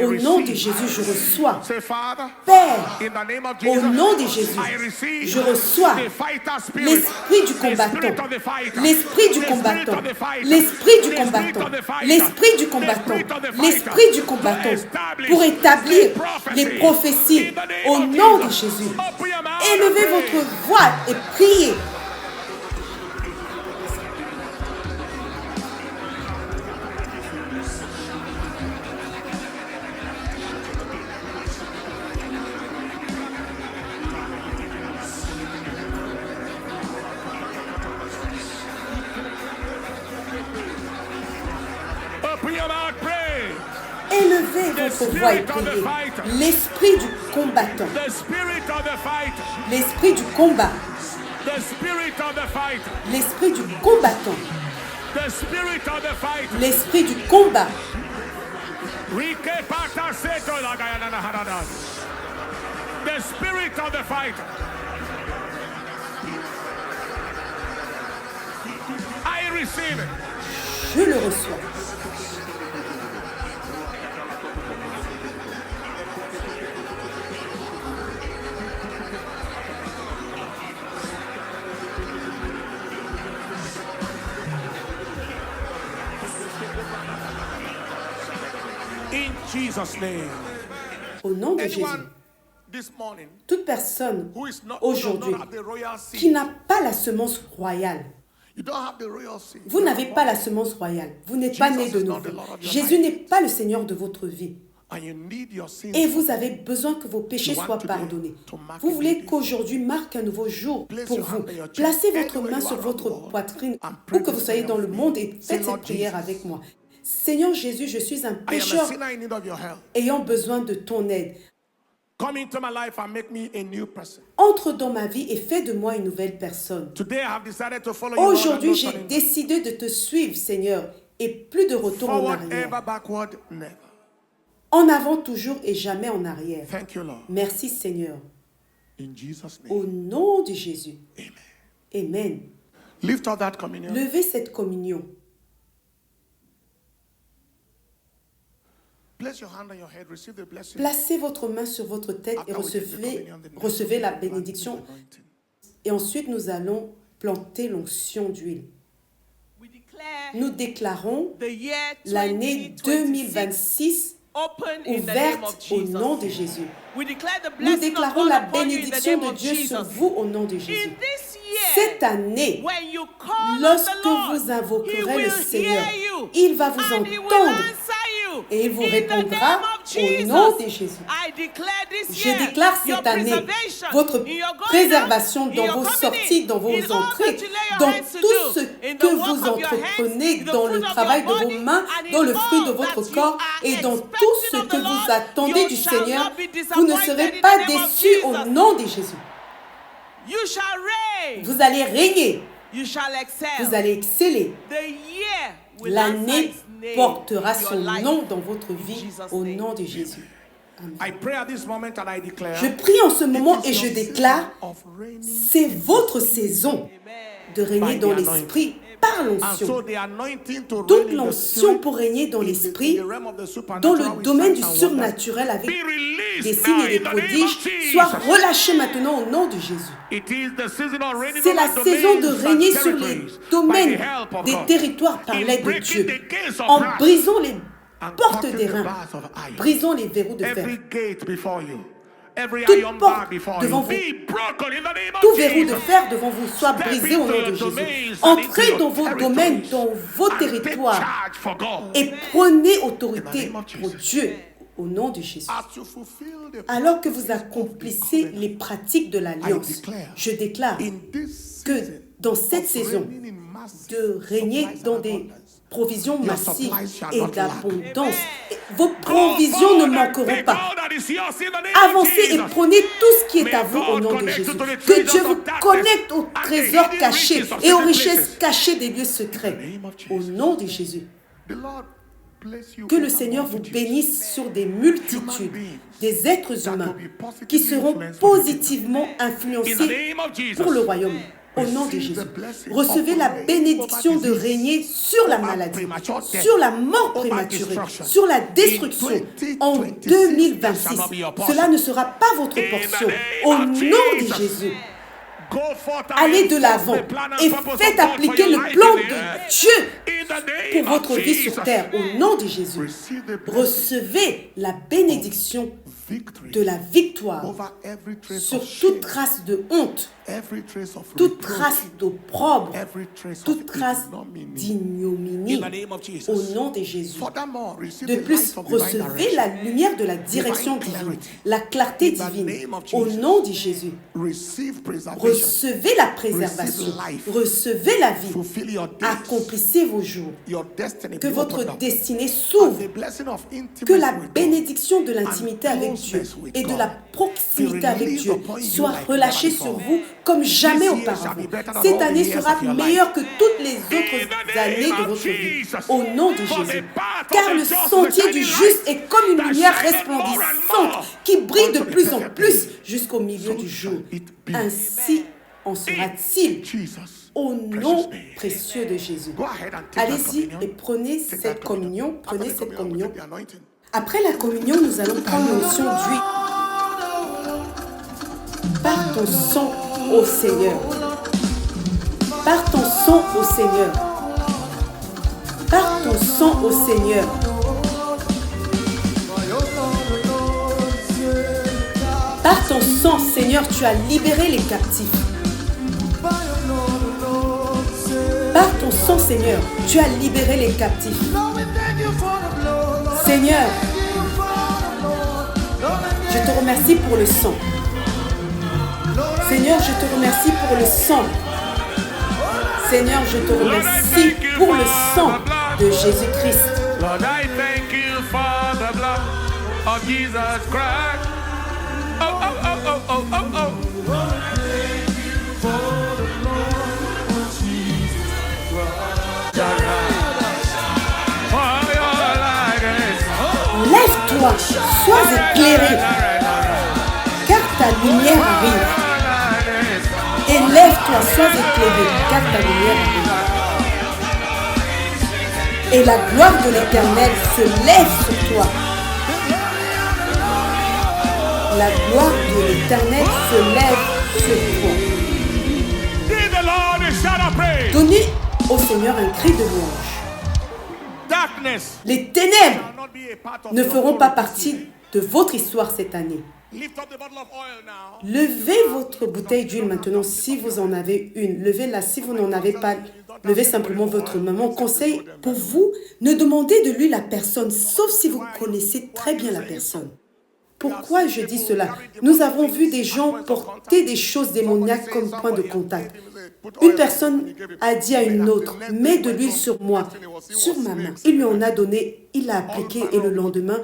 au nom de Jésus, je reçois. Say, Father, Père, in the name of au Jesus, nom de Jésus, I receive je reçois the fighter spirit, l'esprit du the combattant, spirit of the fighter, l'esprit du the combattant, spirit of the fighter, l'esprit du the combattant, spirit of the fighter, l'esprit du the combattant, spirit of the fighter, l'esprit du to combattant establish pour établir the prophecy les prophéties in the name au of nom de Jesus. Jésus. Open your mouth Élevez and pray. votre voix et priez. Open your mouth, pray. Élevez votre voix et priez. L'esprit du combattant, The spirit of the fight, l'esprit du combat, the spirit of the fight, l'esprit du combattant, the spirit of the fight. l'esprit du combat. Rike pata seto lagayana na haradas. The spirit of the fight. I receive it. Je le reçois. In Jesus' name. Au nom de Jésus. Anyone this morning Toute personne who is not aujourd'hui at the royal qui seat, n'a pas la semence royale, Vous n'avez pas la semence royale. Vous n'êtes pas né de nouveau. Jésus n'est pas le Seigneur de votre vie. Et vous avez besoin que vos péchés soient pardonnés. Vous voulez qu'aujourd'hui marque un nouveau jour pour vous. Placez votre main sur votre poitrine, où que vous soyez dans le monde, et faites cette prière avec moi. Seigneur Jésus, je suis un pécheur ayant besoin de ton aide. Entre dans ma vie et fais de moi une nouvelle personne. Aujourd'hui, j'ai décidé de te suivre, Seigneur, et plus de retour en arrière. En avant toujours et jamais en arrière. Merci, Seigneur. Au nom de Jésus. Amen. Levez cette communion. Placez votre main sur votre tête et recevez la bénédiction. Et ensuite, nous allons planter l'onction d'huile. Nous déclarons l'année 2026 ouverte au nom de Jésus. Nous déclarons la bénédiction de Dieu sur vous au nom de Jésus. Cette année, lorsque vous invoquerez le Seigneur, il va vous entendre et il vous répondra au nom de Jésus. Je déclare cette année votre préservation dans vos sorties, dans vos entrées, dans tout ce que vous entreprenez, dans le travail de vos mains, dans le fruit de votre corps et dans tout ce que vous attendez du Seigneur. Vous ne serez pas déçus au nom de Jésus. Vous allez régner. Vous allez exceller. L'année portera son nom dans votre vie au nom de Jésus. Amen. Je prie en ce moment et je déclare, c'est votre saison de régner dans l'esprit par l'onction. Donc l'onction pour régner dans l'esprit, dans le domaine du surnaturel avec des signes et des prodiges, soit relâchée maintenant au nom de Jésus. C'est la saison de régner sur les domaines des territoires par l'aide de Dieu, en brisant les portes d'airain, brisons les verrous de fer. Toute porte devant vous, tout verrou de fer devant vous soit brisé au nom de Jésus. Entrez dans vos domaines, dans vos territoires et prenez autorité pour Dieu au nom de Jésus. Alors que vous accomplissez les pratiques de l'Alliance, je déclare que dans cette saison, de régner dans des provisions massives et d'abondance. Vos provisions ne manqueront pas. Avancez et prenez tout ce qui est à vous au nom de Jésus. Que Dieu vous connecte aux trésors cachés et aux richesses cachées des lieux secrets. Au nom de Jésus. Que le Seigneur vous bénisse sur des multitudes, des êtres humains qui seront positivement influencés pour le royaume. Au nom de Jésus, recevez la bénédiction de régner sur la maladie, sur la mort prématurée, sur la destruction en 2026. Cela ne sera pas votre portion. Au nom de Jésus, allez de l'avant et faites appliquer le plan de Dieu pour votre vie sur terre. Au nom de Jésus, recevez la bénédiction de la victoire sur toute trace de honte, toute trace d'opprobre, toute trace d'ignominie au nom de Jésus. De plus, recevez la lumière de la direction divine, la clarté divine au nom de Jésus. Recevez la préservation, recevez la vie, accomplissez vos jours, que votre destinée s'ouvre, que la bénédiction de l'intimité avec Dieu et de la proximité avec Dieu soit relâchée sur vous comme jamais auparavant. Cette année sera meilleure que toutes les autres années de votre vie, au nom de Jésus. Car le sentier du juste est comme une lumière resplendissante qui brille de plus en plus jusqu'au milieu du jour. Ainsi en sera-t-il au nom précieux de Jésus. Allez-y et prenez cette communion, Après la communion, nous allons prendre l'onction d'huile. Par ton sang au Seigneur. Par ton sang au Seigneur. Par ton sang au Seigneur. Par ton sang, Seigneur, tu as libéré les captifs. Par ton sang, Seigneur, tu as libéré les captifs. Seigneur, je te remercie pour le sang. Seigneur, je te remercie pour le sang. Seigneur, je te remercie pour le sang de Jésus-Christ. Lord, I thank you for the blood of Jesus Christ. Oh, oh, oh, oh, oh, oh, oh. Lève-toi, sois éclairé, car ta lumière arrive. Et lève-toi, sois éclairé, car ta lumière arrive. Et la gloire de l'Éternel se lève sur toi. La gloire de l'Éternel se lève sur toi. Donnez au Seigneur un cri de louange. Les ténèbres ne feront pas partie de votre histoire cette année. Levez votre bouteille d'huile maintenant si vous en avez une. Levez-la si vous n'en avez pas. Levez simplement votre main. Mon conseil pour vous, ne demandez de l'huile à personne, sauf si vous connaissez très bien la personne. Pourquoi je dis cela? Nous avons vu des gens porter des choses démoniaques comme point de contact. Une personne a dit à une autre, « Mets de l'huile sur moi, sur ma main. » Il lui en a donné, il l'a appliqué et le lendemain,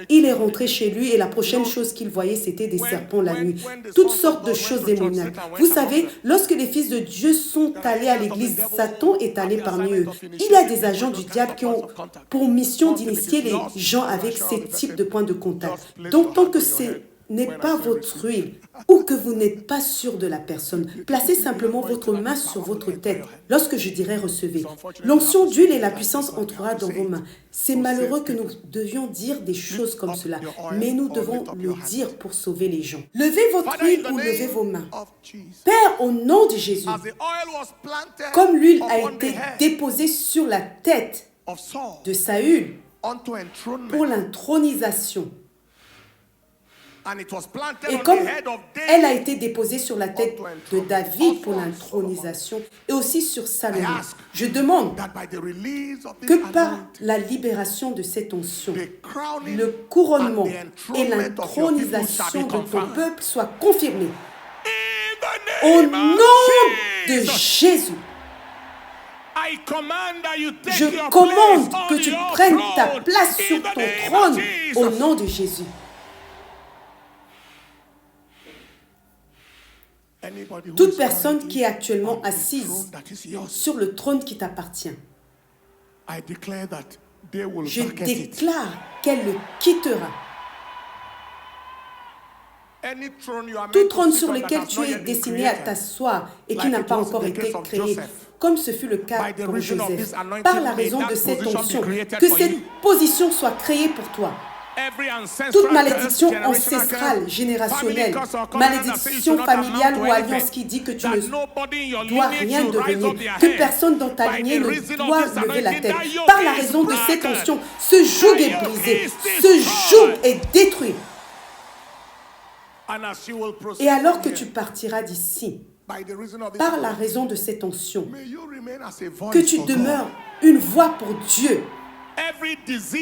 il est rentré chez lui et la prochaine chose qu'il voyait, c'était des serpents la nuit. Toutes sortes de choses démoniaques. Vous savez, lorsque les fils de Dieu sont allés à l'église, Satan est allé parmi eux. Il y a des agents du diable qui ont pour mission d'initier les gens avec ces types de points de contact. Donc, tant que ce n'est pas votre huile ou que vous n'êtes pas sûr de la personne, placez simplement votre main sur votre tête lorsque je dirai recevez. L'onction d'huile et la puissance entrera dans vos mains. C'est malheureux que nous devions dire des choses comme cela, mais nous devons le dire pour sauver les gens. Levez votre huile ou levez vos mains. Père, au nom de Jésus, comme l'huile a été déposée sur la tête de Saül pour l'intronisation, et comme elle a été déposée sur la tête de David pour l'intronisation et aussi sur Salomon, je demande que par la libération de cette onction, le couronnement et l'intronisation de ton peuple soient confirmés. Au nom de Jésus, je commande que tu prennes ta place sur ton trône au nom de Jésus. Toute personne qui est actuellement assise sur le trône qui t'appartient, je déclare qu'elle le quittera. Tout trône sur lequel tu es destiné à t'asseoir et qui n'a pas encore été créé, comme ce fut le cas pour Joseph, par la raison de cette onction, que cette position soit créée pour toi. Toute malédiction ancestrale, générationnelle, malédiction familiale ou alliance qui dit que tu ne dois rien devenir, que personne dans ta lignée ne doit lever la tête. Par la raison de cette onction, ce joug est brisé, ce joug est détruit. Et alors que tu partiras d'ici, par la raison de cette onction, que tu demeures une voix pour Dieu.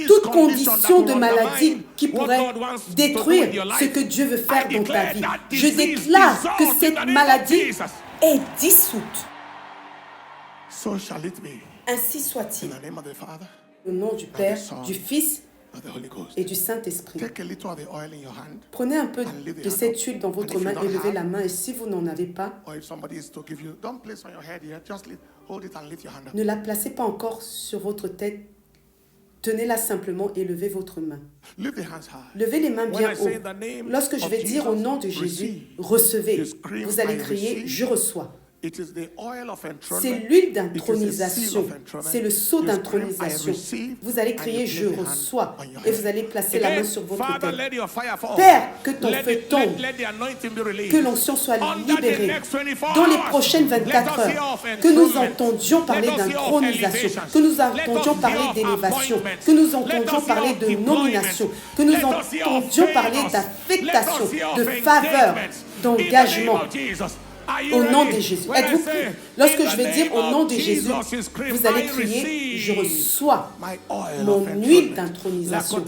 Toute condition de maladie qui pourrait détruire ce que Dieu veut faire dans ta vie, je déclare que cette maladie est dissoute. Ainsi soit-il. Au nom du Père, du Fils et du Saint-Esprit. Prenez un peu de cette huile dans votre main et levez la main. Et si vous n'en avez pas, ne la placez pas encore sur votre tête. Tenez-la simplement et levez votre main. Levez les mains bien haut. Lorsque je vais dire au nom de Jésus, recevez, vous allez crier, je reçois. C'est l'huile d'intronisation, c'est le sceau d'intronisation. Vous allez crier, je reçois, et vous allez placer la main sur votre tête. Père, que ton feu tombe, que l'onction soit libérée dans les prochaines 24 heures, que nous entendions parler d'intronisation, que nous entendions parler d'élévation, que nous entendions parler de nomination, que nous entendions parler d'affectation, de faveur, d'engagement. Au nom de Jésus. Êtes-vous prêts? Lorsque je vais dire au nom de Jésus, vous allez crier, je reçois mon huile d'intronisation.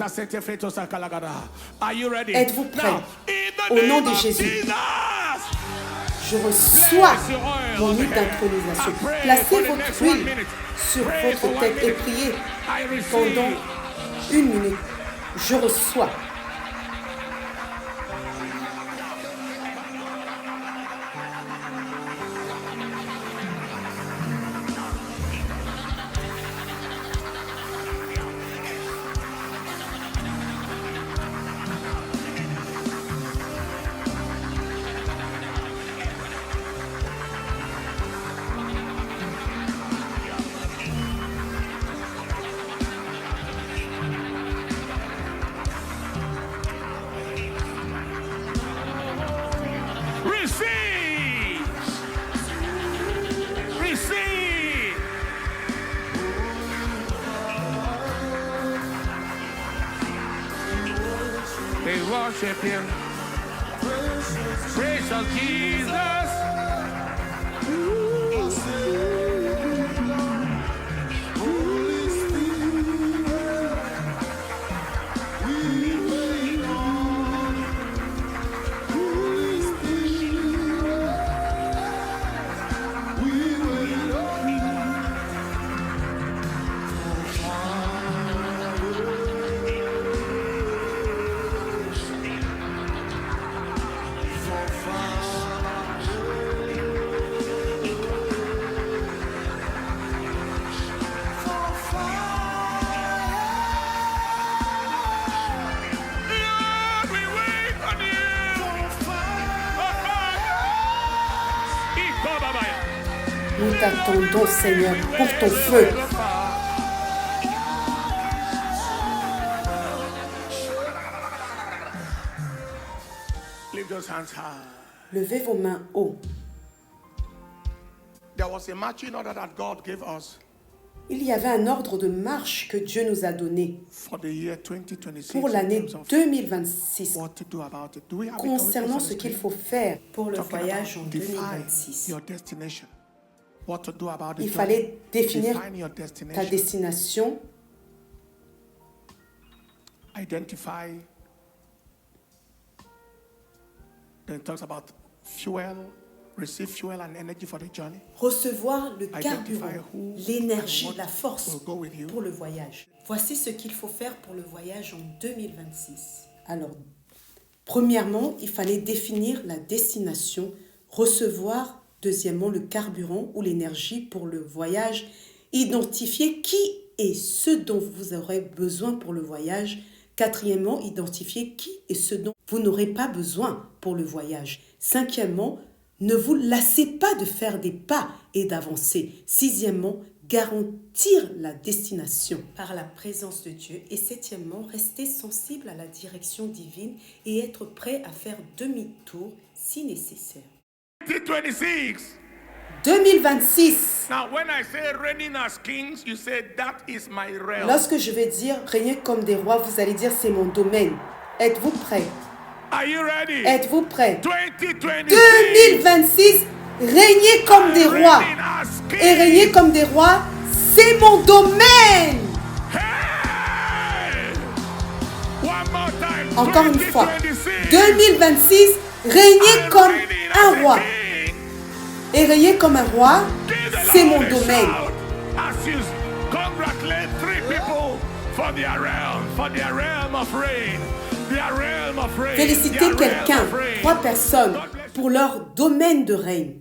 Êtes-vous prêts? Au nom de Jésus, je reçois mon huile d'intronisation. Placez votre huile sur votre tête et priez pendant 1 minute. Je reçois. We worship Him. Precious Jesus. Nous t'attendons, Seigneur, pour ton feu. Levez vos mains haut. Il y avait un ordre de marche que Dieu nous a donné pour l'année 2026 concernant ce qu'il faut faire pour le voyage en 2026. Il fallait définir ta destination, identify. Then it talks about fuel, receive fuel and energy for the journey. Recevoir le carburant, l'énergie, la force pour le voyage. Voici ce qu'il faut faire pour le voyage en 2026. Alors, premièrement, il fallait définir la destination, recevoir, deuxièmement, le carburant ou l'énergie pour le voyage, identifier qui est ce dont vous aurez besoin pour le voyage. Quatrièmement, identifier qui est ce dont vous n'aurez pas besoin pour le voyage. Cinquièmement, ne vous lassez pas de faire des pas et d'avancer. Sixièmement, garantir la destination par la présence de Dieu. Et septièmement, rester sensible à la direction divine et être prêt à faire demi-tour si nécessaire. 2026. Now, when I say reigning as kings, you say that is my realm. Lorsque je vais dire régner comme des rois, vous allez dire c'est mon domaine. Êtes-vous prêts? Are you ready? Êtes-vous prêts? 2026. Régner comme des rois. Et régner comme des rois, c'est mon domaine. Hey! One more time. Encore une fois. 2026, régner comme un roi. Et régner comme un roi, c'est mon domaine. Félicitez quelqu'un, 3 personnes, pour leur domaine de règne.